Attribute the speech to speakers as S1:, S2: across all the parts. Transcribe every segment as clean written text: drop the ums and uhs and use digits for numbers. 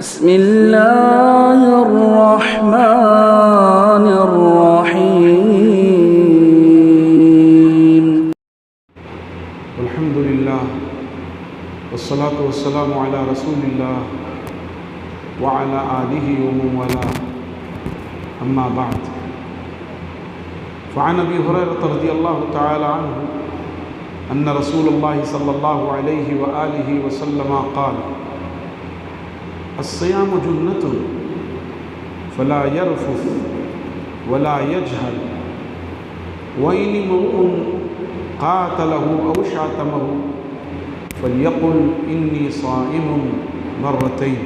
S1: بسم الله الرحمن الرحيم.
S2: الحمد لله والصلاة والسلام على رسول الله وعلى آله ومن والاه، أما بعد، فعن أبي هريرة رضي الله تعالى عنه أن رسول الله صلى الله عليه وآله وسلم قال: الصيام جنة فلا يرفث ولا يجهل، وإن امرؤ قاتله أو شاتمه فليقل إني صائم مرتين،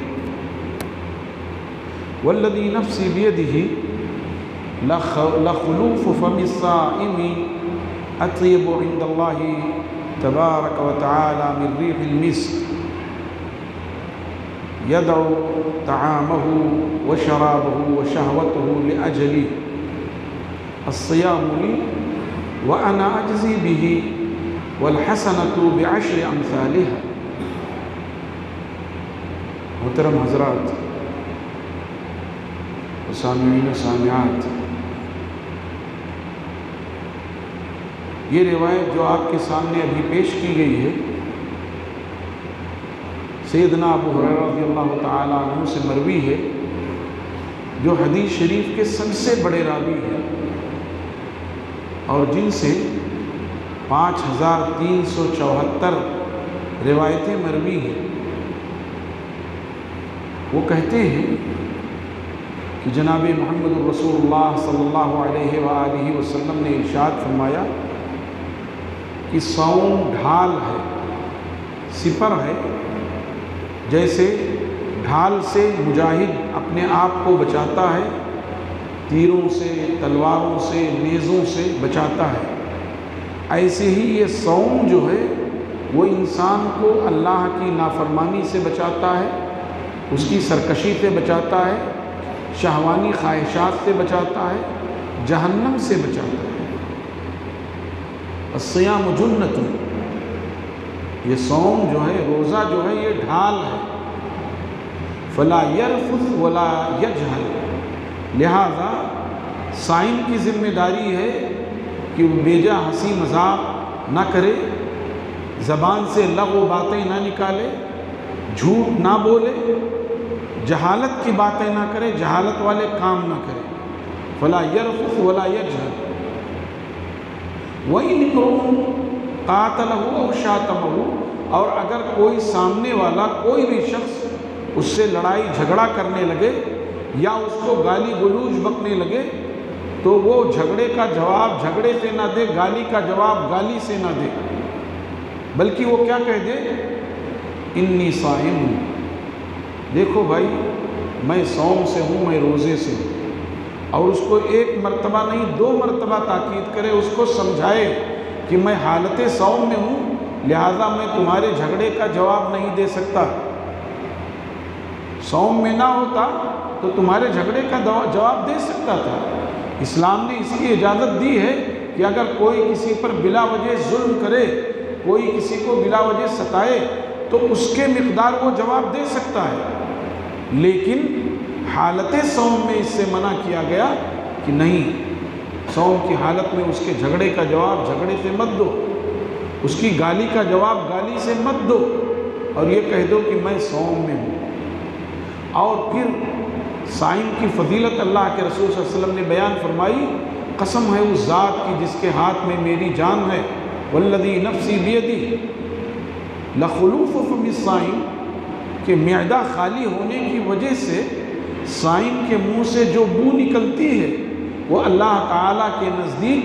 S2: والذي نفسي بيده لخلوف فم الصائم أطيب عند الله تبارك وتعالى من ريح المسك، يدع طعامه وشرابه وشهوته لأجلي، الصيام لي وأنا أجزي به، والحسنة بعشر أمثالها۔ محترم حضرات و سامعین و سامعات، یہ روایت جو آپ کے سامنے ابھی پیش کی گئی ہے، سیدنا ابو ہریرہ رضی اللہ تعالیٰ عنہ سے مروی ہے، جو حدیث شریف کے سب سے بڑے راوی ہیں اور جن سے 5374 روایتیں مروی ہیں۔ وہ کہتے ہیں کہ جناب محمد رسول اللہ صلی اللہ علیہ وآلہ وسلم نے ارشاد فرمایا کہ صوم ڈھال ہے، سپر ہے، جیسے ڈھال سے مجاہد اپنے آپ کو بچاتا ہے، تیروں سے، تلواروں سے، نیزوں سے بچاتا ہے، ایسے ہی یہ صوم جو ہے وہ انسان کو اللہ کی نافرمانی سے بچاتا ہے، اس کی سرکشی سے بچاتا ہے، شہوانی خواہشات سے بچاتا ہے، جہنم سے بچاتا ہے۔ الصیام جنۃ، یہ صوم جو ہے، روزہ جو ہے، یہ ڈھال ہے۔ فلا یرفث ولا یجہل، لہذا صائم کی ذمہ داری ہے کہ وہ بیجا ہنسی مذاق نہ کرے، زبان سے لغو باتیں نہ نکالے، جھوٹ نہ بولے، جہالت کی باتیں نہ کرے، جہالت والے کام نہ کرے۔ فلا یرفث ولا یجہل، وَإِنِ امْرُؤٌ قَاتَلَهُ أَوْ شَاتَمَهُ، اور اگر کوئی سامنے والا، کوئی بھی شخص اس سے لڑائی جھگڑا کرنے لگے یا اس کو گالی گلوچ بکنے لگے، تو وہ جھگڑے کا جواب جھگڑے سے نہ دے، گالی کا جواب گالی سے نہ دے، بلکہ وہ کیا کہہ دے؟ انی صائم، دیکھو بھائی میں صوم سے ہوں، میں روزے سے ہوں، اور اس کو ایک مرتبہ نہیں 2 مرتبہ تاکید کرے، اس کو سمجھائے کہ میں حالت صوم میں ہوں، لہذا میں تمہارے جھگڑے کا جواب نہیں دے سکتا۔ صوم میں نہ ہوتا تو تمہارے جھگڑے کا جواب دے سکتا تھا۔ اسلام نے اس کی اجازت دی ہے کہ اگر کوئی کسی پر بلا وجہ ظلم کرے، کوئی کسی کو بلا وجہ ستائے، تو اس کے مقدار وہ جواب دے سکتا ہے، لیکن حالت صوم میں اس سے منع کیا گیا کہ نہیں، صوم کی حالت میں اس کے جھگڑے کا جواب جھگڑے سے مت دو، اس کی گالی کا جواب گالی سے مت دو، اور یہ کہہ دو کہ میں صوم میں ہوں۔ اور پھر صائم کی فضیلت اللہ کے رسول صلی اللہ علیہ وسلم نے بیان فرمائی، قسم ہے اس ذات کی جس کے ہاتھ میں میری جان ہے، والذی نفسی بیدی، لخلوف فم الصائم، کہ معدہ خالی ہونے کی وجہ سے صائم کے منہ سے جو بو نکلتی ہے وہ اللہ تعالیٰ کے نزدیک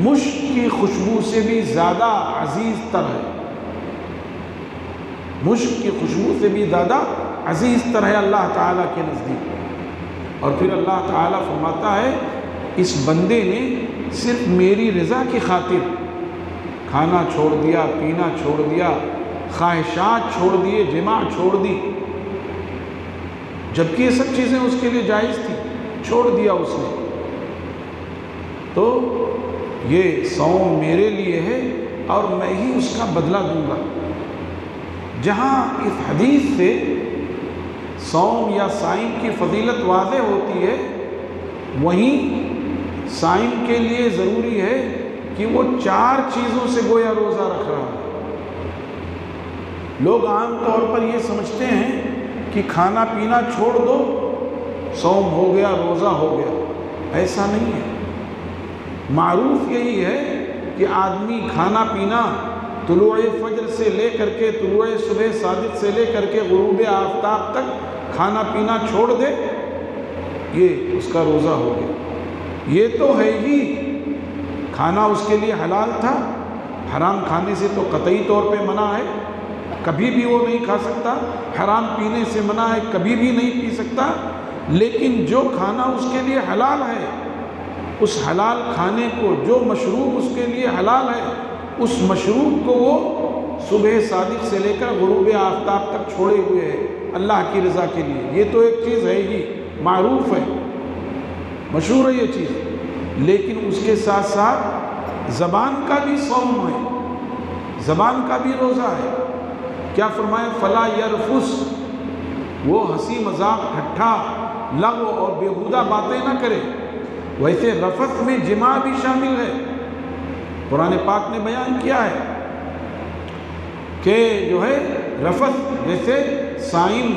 S2: مشک کی خوشبو سے بھی زیادہ عزیز تر ہے، مشک کی خوشبو سے بھی زیادہ عزیز تر ہے اللہ تعالیٰ کے نزدیک۔ اور پھر اللہ تعالیٰ فرماتا ہے اس بندے نے صرف میری رضا کی خاطر کھانا چھوڑ دیا، پینا چھوڑ دیا، خواہشات چھوڑ دیے، جماع چھوڑ دی، جبکہ یہ سب چیزیں اس کے لیے جائز تھی، چھوڑ دیا اس نے، تو یہ صوم میرے لیے ہے اور میں ہی اس کا بدلہ دوں گا۔ جہاں اس حدیث سے صوم یا صائم کی فضیلت واضح ہوتی ہے، وہیں صائم کے لیے ضروری ہے کہ وہ 4 چیزوں سے گویا روزہ رکھ رہا ہے۔ لوگ عام طور پر یہ سمجھتے ہیں کہ کھانا پینا چھوڑ دو صوم ہو گیا، روزہ ہو گیا۔ ایسا نہیں ہے۔ معروف یہی ہے کہ آدمی کھانا پینا طلوع فجر سے لے کر کے طلوع صبح صادق سے لے کر کے غروب آفتاب تک کھانا پینا چھوڑ دے، یہ اس کا روزہ ہو گیا۔ یہ تو ہے ہی، کھانا اس کے لیے حلال تھا، حرام کھانے سے تو قطعی طور پہ منع ہے، کبھی بھی وہ نہیں کھا سکتا۔ حرام پینے سے منع ہے، کبھی بھی نہیں پی سکتا۔ لیکن جو کھانا اس کے لیے حلال ہے، اس حلال کھانے کو، جو مشروب اس کے لیے حلال ہے، اس مشروب کو وہ صبح صادق سے لے کر غروب آفتاب تک چھوڑے ہوئے ہے اللہ کی رضا کے لیے۔ یہ تو ایک چیز ہے ہی، معروف ہے، مشہور ہے یہ چیز۔ لیکن اس کے ساتھ ساتھ زبان کا بھی صوم ہے، زبان کا بھی روزہ ہے۔ کیا فرمایا؟ فلا یرفس، وہ ہنسی مذاق ٹھٹھا لغو اور بیہودہ باتیں نہ کرے۔ ویسے رفث میں جماع بھی شامل ہے، قرآن پاک نے بیان کیا ہے کہ جو ہے رفث، جیسے صائم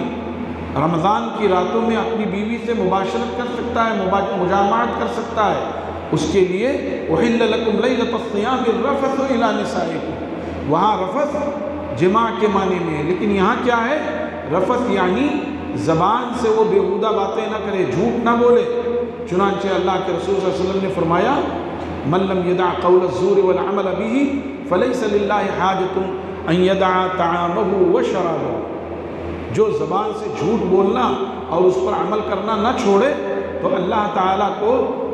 S2: رمضان کی راتوں میں اپنی بیوی سے مباشرت کر سکتا ہے، مجامعت کر سکتا ہے، اس کے لیے احل لکم لیلۃ الصیام الرفث الی نسائکم، وہاں رفث جماع کے معنی میں ہے۔ لیکن یہاں کیا ہے؟ رفث یعنی زبان سے وہ بیہودہ باتیں نہ کرے، جھوٹ نہ بولے۔ چنانچہ اللہ کے رسول صلی اللہ علیہ وسلم نے فرمایا من لم يدع قول الزور والعمل به فليس لله حاجة ان يدع طعامه وشرابه، جو زبان سے جھوٹ بولنا اور اس پر عمل کرنا نہ چھوڑے تو اللہ تعالیٰ کو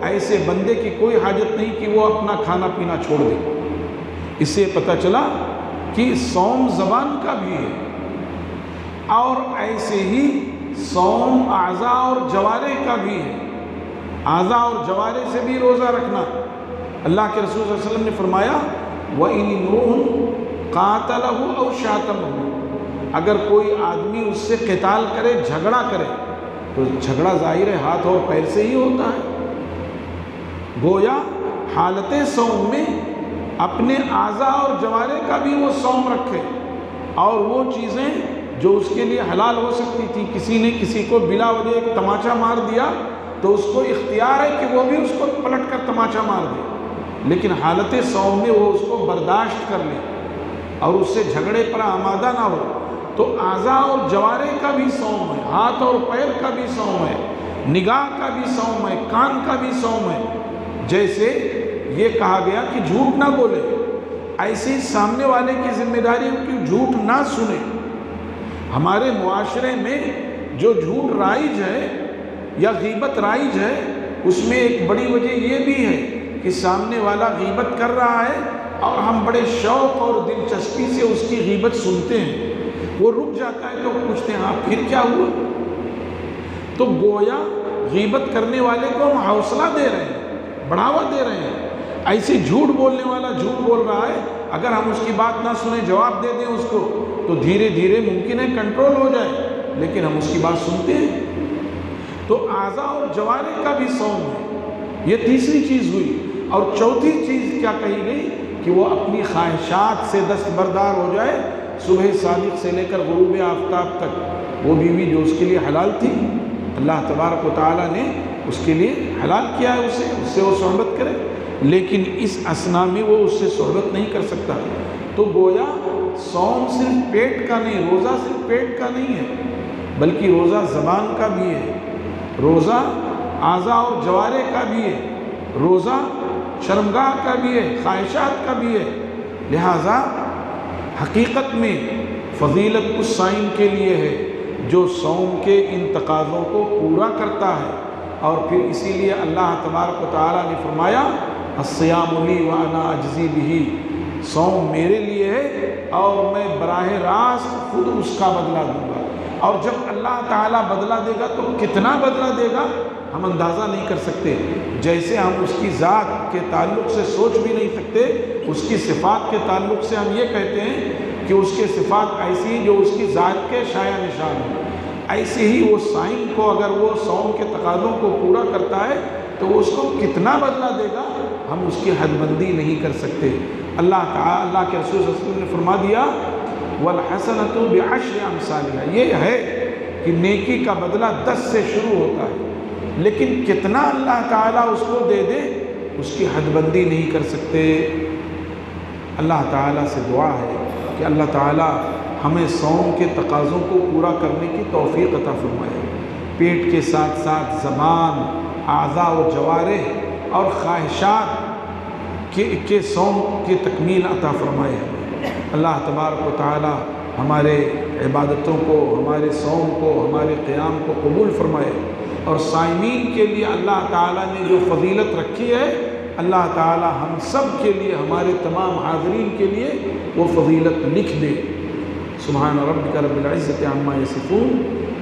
S2: ایسے بندے کی کوئی حاجت نہیں کہ وہ اپنا کھانا پینا چھوڑ دے۔ اس سے پتہ چلا کہ صوم زبان کا بھی ہے، اور ایسے ہی صوم اعضاء اور جوارح کا بھی ہے۔ اعضاء اور جوارح سے بھی روزہ رکھنا۔ اللہ کے رسول صلی اللہ علیہ وسلم نے فرمایا وَإِنِ امْرُؤٌ قَاتَلَهُ أَوْ شَاتَمَهُ، اگر کوئی آدمی اس سے قتال کرے، جھگڑا کرے، تو جھگڑا ظاہر ہے ہاتھ اور پیر سے ہی ہوتا ہے۔ گویا حالت صوم میں اپنے اعضاء اور جوارح کا بھی وہ صوم رکھے، اور وہ چیزیں جو اس کے لیے حلال ہو سکتی تھی، کسی نے کسی کو بلا وجہ ایک تماچا مار دیا تو اس کو اختیار ہے کہ وہ بھی اس کو پلٹ کر تماچا مار دے، لیکن حالت صوم میں وہ اس کو برداشت کر لے اور اس سے جھگڑے پر آمادہ نہ ہو۔ تو اعضاء اور جوارح کا بھی صوم ہے، ہاتھ اور پیر کا بھی صوم ہے، نگاہ کا بھی صوم ہے، کان کا بھی صوم ہے۔ جیسے یہ کہا گیا کہ جھوٹ نہ بولے، ایسے ہی سامنے والے کی ذمہ داری کی جھوٹ نہ سنے۔ ہمارے معاشرے میں جو جھوٹ رائج ہے یا غیبت رائج ہے، اس میں ایک بڑی وجہ یہ بھی ہے کہ سامنے والا غیبت کر رہا ہے اور ہم بڑے شوق اور دلچسپی سے اس کی غیبت سنتے ہیں۔ وہ رک جاتا ہے تو پوچھتے ہیں ہاں پھر کیا ہوا؟ تو گویا غیبت کرنے والے کو ہم حوصلہ دے رہے ہیں، بڑھاوا دے رہے ہیں۔ ایسے جھوٹ بولنے والا جھوٹ بول رہا ہے، اگر ہم اس کی بات نہ سنیں، جواب دے دیں اس کو، تو دھیرے دھیرے ممکن ہے کنٹرول ہو جائے، لیکن ہم اس کی بات سنتے ہیں۔ تو اعضاء اور جوارح کا بھی صوم ہے، یہ تیسری چیز ہوئی۔ اور چوتھی چیز کیا کہی گئی کہ وہ اپنی خواہشات سے دستبردار ہو جائے، صبح صادق سے لے کر غروب آفتاب تک۔ وہ بیوی جو اس کے لیے حلال تھی، اللہ تبارک و تعالیٰ نے اس کے لیے حلال کیا ہے، اس سے وہ صحبت کرے، لیکن اس اثناء میں وہ اس سے صحبت نہیں کر سکتا۔ تو گویا صوم صرف پیٹ کا نہیں، روزہ صرف پیٹ کا نہیں ہے، بلکہ روزہ زبان کا بھی ہے، روزہ اعضاء اور جوارح کا بھی ہے، روزہ شرمگاہ کا بھی ہے، خواہشات کا بھی ہے۔ لہٰذا حقیقت میں فضیلت اس صائم کے لیے ہے جو صوم کے ان تقاضوں کو پورا کرتا ہے، اور پھر اسی لیے اللہ تبارک و تعالیٰ نے فرمایا الصیام لی وانا اجزی بہ، صوم میرے لیے ہے اور میں براہ راست خود اس کا بدلہ دوں گا۔ اور جب اللہ تعالیٰ بدلہ دے گا تو کتنا بدلہ دے گا ہم اندازہ نہیں کر سکتے، جیسے ہم اس کی ذات کے تعلق سے سوچ بھی نہیں سکتے، اس کی صفات کے تعلق سے ہم یہ کہتے ہیں کہ اس کے صفات ایسی جو اس کی ذات کے شایع نشان ہیں۔ ایسے ہی وہ صائم کو اگر وہ صوم کے تقاضوں کو پورا کرتا ہے تو وہ اس کو کتنا بدلہ دے گا، ہم اس کی حد بندی نہیں کر سکتے۔ اللہ تعالیٰ، اللہ کے رسول صلی اللہ علیہ وسلم نے فرما دیا وَالْحَسَنَةُ بِعَشْرِ أَمْثَالِهَا، یہ ہے کہ نیکی کا بدلہ 10 سے شروع ہوتا ہے، لیکن کتنا اللہ تعالیٰ اس کو دے دے اس کی حد بندی نہیں کر سکتے۔ اللہ تعالیٰ سے دعا ہے کہ اللہ تعالیٰ ہمیں صوم کے تقاضوں کو پورا کرنے کی توفیق عطا فرمائے، پیٹ کے ساتھ ساتھ زبان، اعضاء و جوارح اور خواہشات کے صوم کی تکمیل عطا فرمائے۔ اللہ تبارک و تعالی ہمارے عبادتوں کو، ہمارے صوم کو، ہمارے قیام کو قبول فرمائے، اور صائمین کے لیے اللہ تعالیٰ نے جو فضیلت رکھی ہے اللہ تعالیٰ ہم سب کے لیے، ہمارے تمام حاضرین کے لیے وہ فضیلت لکھ دے۔ سبحان ربک رب العزت عما یصفون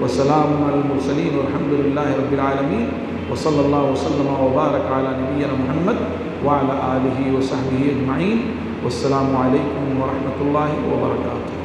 S2: وسلام علی المرسلین والحمد للہ رب العالمین، وصلی اللہ وسلم وبارک علی نبینا محمد وعلی آلہ وصحبہ اجمعین، والسلام علیکم ورحمۃ اللہ وبرکاتہ۔